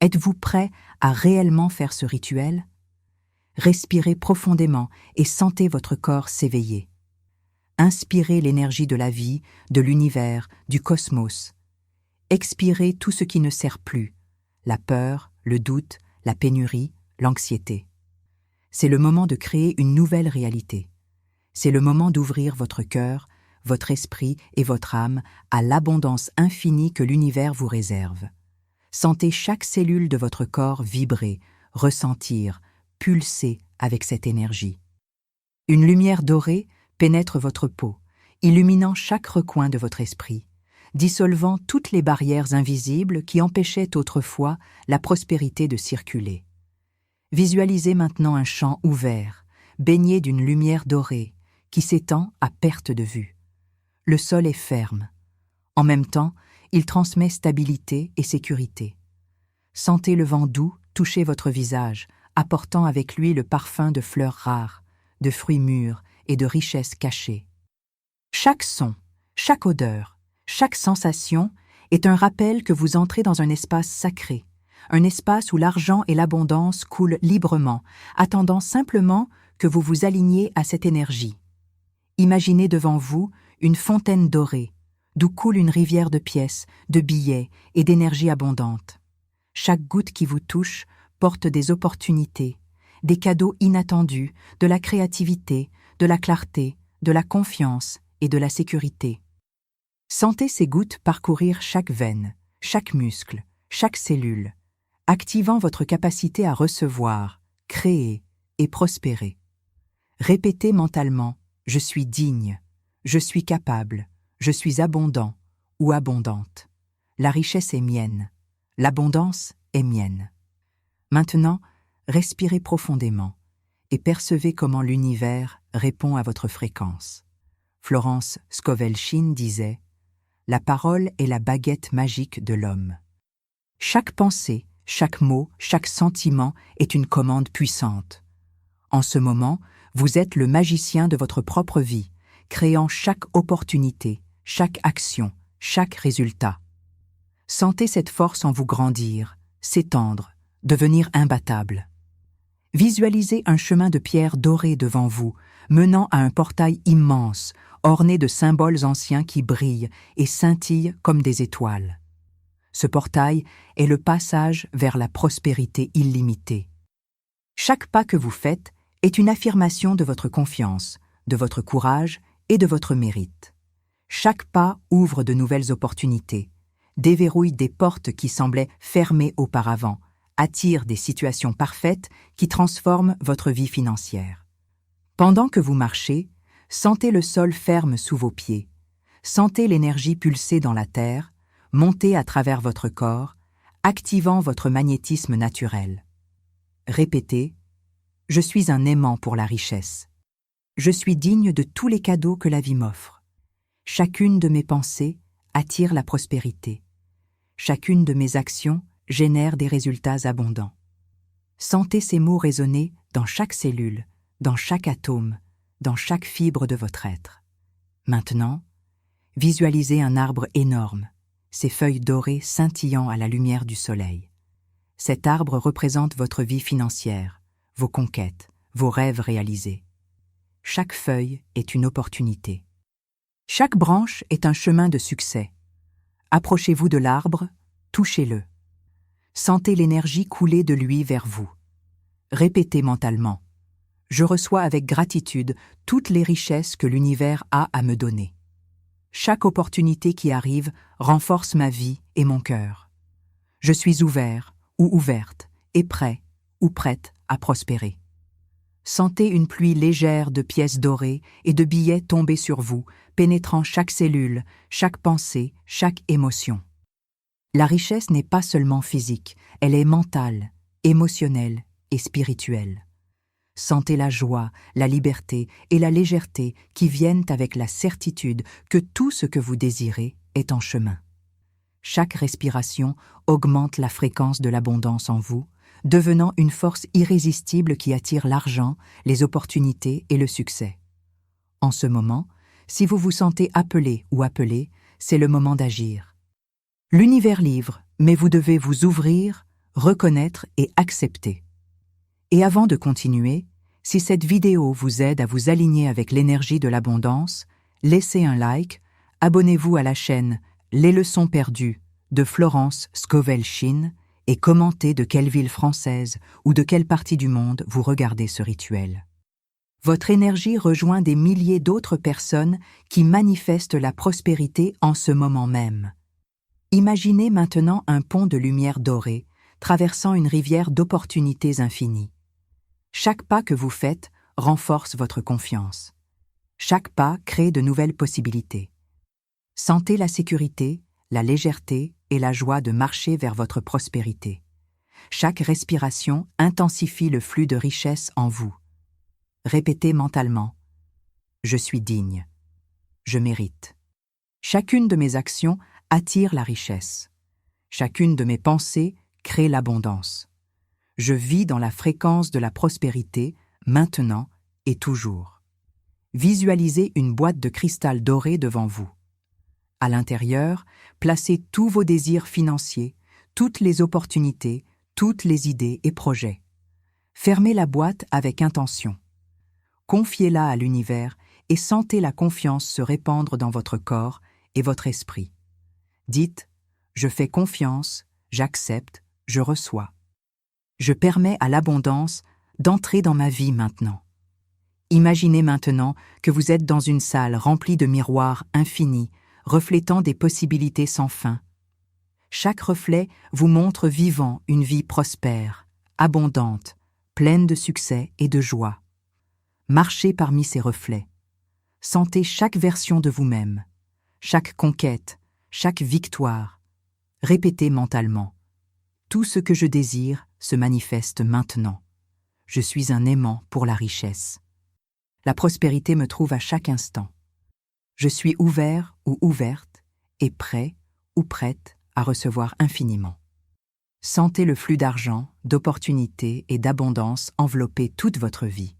Êtes-vous prêt à réellement faire ce rituel? Respirez profondément et sentez votre corps s'éveiller. Inspirez l'énergie de la vie, de l'univers, du cosmos. Expirez tout ce qui ne sert plus, la peur, le doute, la pénurie, l'anxiété. C'est le moment de créer une nouvelle réalité. C'est le moment d'ouvrir votre cœur, votre esprit et votre âme à l'abondance infinie que l'univers vous réserve. Sentez chaque cellule de votre corps vibrer, ressentir, pulser avec cette énergie. Une lumière dorée pénètre votre peau, illuminant chaque recoin de votre esprit, dissolvant toutes les barrières invisibles qui empêchaient autrefois la prospérité de circuler. Visualisez maintenant un champ ouvert, baigné d'une lumière dorée, qui s'étend à perte de vue. Le sol est ferme. En même temps, il transmet stabilité et sécurité. Sentez le vent doux toucher votre visage, apportant avec lui le parfum de fleurs rares, de fruits mûrs et de richesses cachées. Chaque son, chaque odeur, chaque sensation est un rappel que vous entrez dans un espace sacré, un espace où l'argent et l'abondance coulent librement, attendant simplement que vous vous aligniez à cette énergie. Imaginez devant vous une fontaine dorée, d'où coule une rivière de pièces, de billets et d'énergie abondante. Chaque goutte qui vous touche porte des opportunités, des cadeaux inattendus, de la créativité, de la clarté, de la confiance et de la sécurité. Sentez ces gouttes parcourir chaque veine, chaque muscle, chaque cellule, activant votre capacité à recevoir, créer et prospérer. Répétez mentalement « Je suis digne »,« Je suis capable »,« Je suis abondant » ou abondante. La richesse est mienne. L'abondance est mienne. Maintenant, respirez profondément et percevez comment l'univers répond à votre fréquence. Florence Scovel-Shinn disait « La parole est la baguette magique de l'homme. » Chaque pensée, chaque mot, chaque sentiment est une commande puissante. En ce moment, vous êtes le magicien de votre propre vie, créant chaque opportunité, chaque action, chaque résultat. Sentez cette force en vous grandir, s'étendre, devenir imbattable. Visualisez un chemin de pierre dorée devant vous, menant à un portail immense, orné de symboles anciens qui brillent et scintillent comme des étoiles. Ce portail est le passage vers la prospérité illimitée. Chaque pas que vous faites est une affirmation de votre confiance, de votre courage et de votre mérite. Chaque pas ouvre de nouvelles opportunités, déverrouille des portes qui semblaient fermées auparavant, attire des situations parfaites qui transforment votre vie financière. Pendant que vous marchez, sentez le sol ferme sous vos pieds, sentez l'énergie pulser dans la terre, monter à travers votre corps, activant votre magnétisme naturel. Répétez « Je suis un aimant pour la richesse. Je suis digne de tous les cadeaux que la vie m'offre. Chacune de mes pensées attire la prospérité. Chacune de mes actions génère des résultats abondants. » Sentez ces mots résonner dans chaque cellule, dans chaque atome, dans chaque fibre de votre être. Maintenant, visualisez un arbre énorme, ses feuilles dorées scintillant à la lumière du soleil. Cet arbre représente votre vie financière, vos conquêtes, vos rêves réalisés. Chaque feuille est une opportunité. Chaque branche est un chemin de succès. Approchez-vous de l'arbre, touchez-le. Sentez l'énergie couler de lui vers vous. Répétez mentalement « Je reçois avec gratitude toutes les richesses que l'univers a à me donner. Chaque opportunité qui arrive renforce ma vie et mon cœur. Je suis ouvert ou ouverte et prêt ou prête à prospérer. » Sentez une pluie légère de pièces dorées et de billets tomber sur vous, pénétrant chaque cellule, chaque pensée, chaque émotion. La richesse n'est pas seulement physique, elle est mentale, émotionnelle et spirituelle. Sentez la joie, la liberté et la légèreté qui viennent avec la certitude que tout ce que vous désirez est en chemin. Chaque respiration augmente la fréquence de l'abondance en vous, devenant une force irrésistible qui attire l'argent, les opportunités et le succès. En ce moment, si vous vous sentez appelé ou appelée, c'est le moment d'agir. L'univers livre, mais vous devez vous ouvrir, reconnaître et accepter. Et avant de continuer, si cette vidéo vous aide à vous aligner avec l'énergie de l'abondance, laissez un like, abonnez-vous à la chaîne Les leçons perdues de Florence Scovel-Shinn et commentez de quelle ville française ou de quelle partie du monde vous regardez ce rituel. Votre énergie rejoint des milliers d'autres personnes qui manifestent la prospérité en ce moment même. Imaginez maintenant un pont de lumière dorée traversant une rivière d'opportunités infinies. Chaque pas que vous faites renforce votre confiance. Chaque pas crée de nouvelles possibilités. Sentez la sécurité, la légèreté et la joie de marcher vers votre prospérité. Chaque respiration intensifie le flux de richesse en vous. Répétez mentalement « Je suis digne. Je mérite. » Chacune de mes actions attire la richesse. Chacune de mes pensées crée l'abondance. Je vis dans la fréquence de la prospérité, maintenant et toujours. Visualisez une boîte de cristal doré devant vous. À l'intérieur, placez tous vos désirs financiers, toutes les opportunités, toutes les idées et projets. Fermez la boîte avec intention. Confiez-la à l'univers et sentez la confiance se répandre dans votre corps et votre esprit. Dites « Je fais confiance, j'accepte, je reçois. » Je permets à l'abondance d'entrer dans ma vie maintenant. Imaginez maintenant que vous êtes dans une salle remplie de miroirs infinis, reflétant des possibilités sans fin. Chaque reflet vous montre vivant une vie prospère, abondante, pleine de succès et de joie. Marchez parmi ces reflets. Sentez chaque version de vous-même, chaque conquête, chaque victoire. Répétez mentalement. Tout ce que je désire se manifeste maintenant. Je suis un aimant pour la richesse. La prospérité me trouve à chaque instant. Je suis ouvert ou ouverte et prêt ou prête à recevoir infiniment. Sentez le flux d'argent, d'opportunités et d'abondance envelopper toute votre vie.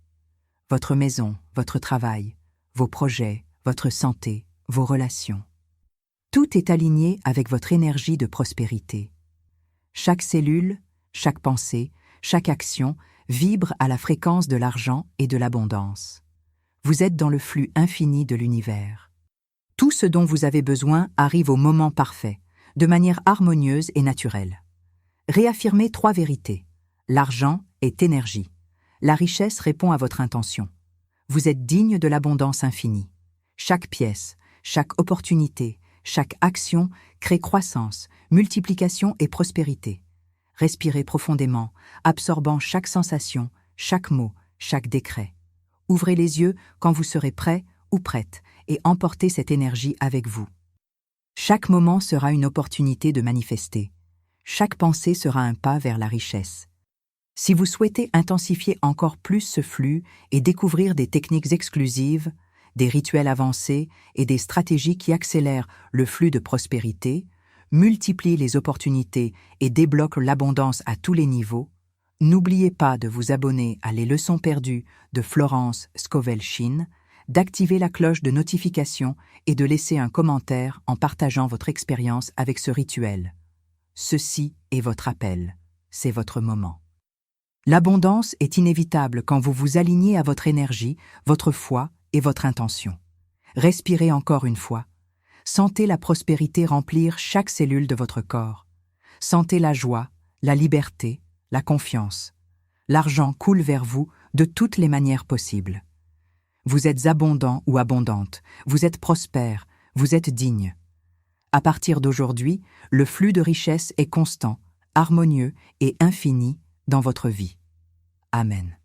Votre maison, votre travail, vos projets, votre santé, vos relations. Tout est aligné avec votre énergie de prospérité. Chaque cellule, chaque pensée, chaque action vibre à la fréquence de l'argent et de l'abondance. Vous êtes dans le flux infini de l'univers. Tout ce dont vous avez besoin arrive au moment parfait, de manière harmonieuse et naturelle. Réaffirmez 3 vérités. L'argent est énergie. La richesse répond à votre intention. Vous êtes digne de l'abondance infinie. Chaque pièce, chaque opportunité, chaque action crée croissance, multiplication et prospérité. Respirez profondément, absorbant chaque sensation, chaque mot, chaque décret. Ouvrez les yeux quand vous serez prêt ou prête et emportez cette énergie avec vous. Chaque moment sera une opportunité de manifester. Chaque pensée sera un pas vers la richesse. Si vous souhaitez intensifier encore plus ce flux et découvrir des techniques exclusives, des rituels avancés et des stratégies qui accélèrent le flux de prospérité, multiplient les opportunités et débloquent l'abondance à tous les niveaux, n'oubliez pas de vous abonner à Les leçons perdues de Florence Scovel-Shinn, d'activer la cloche de notification et de laisser un commentaire en partageant votre expérience avec ce rituel. Ceci est votre appel, c'est votre moment. L'abondance est inévitable quand vous vous alignez à votre énergie, votre foi et votre intention. Respirez encore une fois. Sentez la prospérité remplir chaque cellule de votre corps. Sentez la joie, la liberté, la confiance. L'argent coule vers vous de toutes les manières possibles. Vous êtes abondant ou abondante, vous êtes prospère, vous êtes digne. À partir d'aujourd'hui, le flux de richesse est constant, harmonieux et infini dans votre vie. Amen.